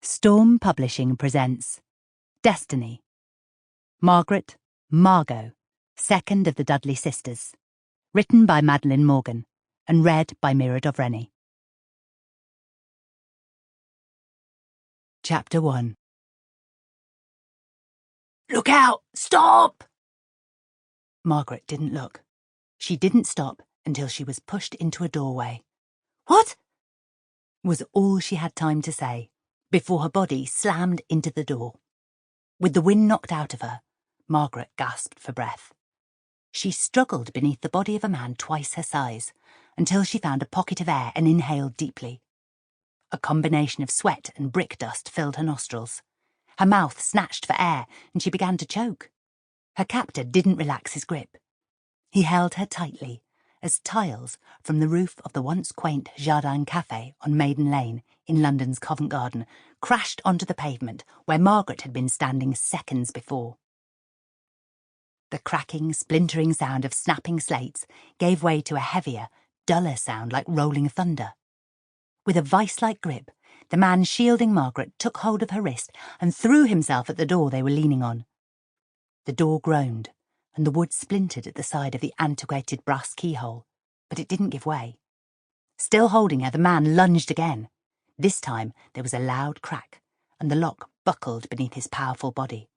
Storm Publishing presents Destiny. Margot, second of the Dudley sisters. Written by Madalyn Morgan and read by Mira Dovreni. Chapter 1. Look out! Stop! Margaret didn't look. She didn't stop until she was pushed into a doorway. What? Was all she had time to say before her body slammed into the door. With the wind knocked out of her, Margaret gasped for breath. She struggled beneath the body of a man twice her size until she found a pocket of air and inhaled deeply. A combination of sweat and brick dust filled her nostrils. Her mouth snatched for air and she began to choke. Her captor didn't relax his grip. He held her tightly as tiles from the roof of the once quaint Jardin Café on Maiden Lane in London's Covent Garden crashed onto the pavement where Margaret had been standing seconds before. The cracking, splintering sound of snapping slates gave way to a heavier, duller sound like rolling thunder. With a vice-like grip, the man shielding Margaret took hold of her wrist and threw himself at the door they were leaning on. The door groaned, and the wood splintered at the side of the antiquated brass keyhole, but it didn't give way. Still holding her, the man lunged again. This time there was a loud crack, and the lock buckled beneath his powerful body.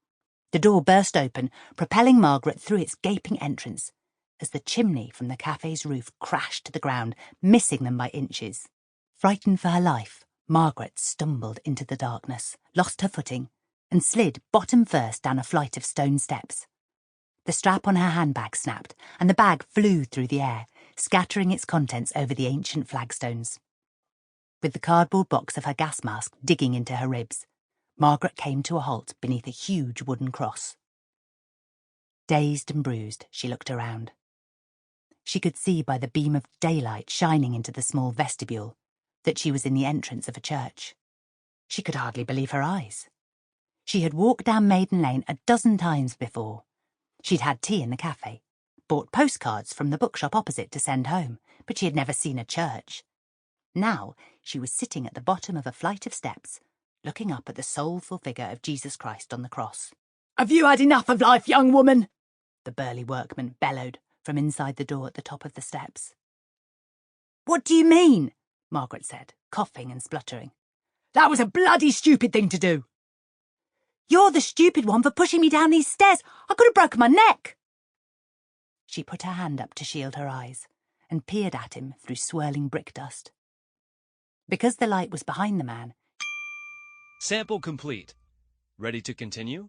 The door burst open, propelling Margaret through its gaping entrance, as the chimney from the cafe's roof crashed to the ground, missing them by inches. Frightened for her life, Margaret stumbled into the darkness, lost her footing, and slid bottom first down a flight of stone steps. The strap on her handbag snapped, and the bag flew through the air, scattering its contents over the ancient flagstones. With the cardboard box of her gas mask digging into her ribs, Margaret came to a halt beneath a huge wooden cross. Dazed and bruised, she looked around. She could see by the beam of daylight shining into the small vestibule that she was in the entrance of a church. She could hardly believe her eyes. She had walked down Maiden Lane a dozen times before. She'd had tea in the cafe, bought postcards from the bookshop opposite to send home, but she had never seen a church. Now she was sitting at the bottom of a flight of steps, looking up at the soulful figure of Jesus Christ on the cross. Have you had enough of life, young woman? The burly workman bellowed from inside the door at the top of the steps. What do you mean? Margaret said, coughing and spluttering. That was a bloody stupid thing to do. You're the stupid one for pushing me down these stairs. I could have broken my neck. She put her hand up to shield her eyes and peered at him through swirling brick dust. Because the light was behind the man. Sample complete. Ready to continue?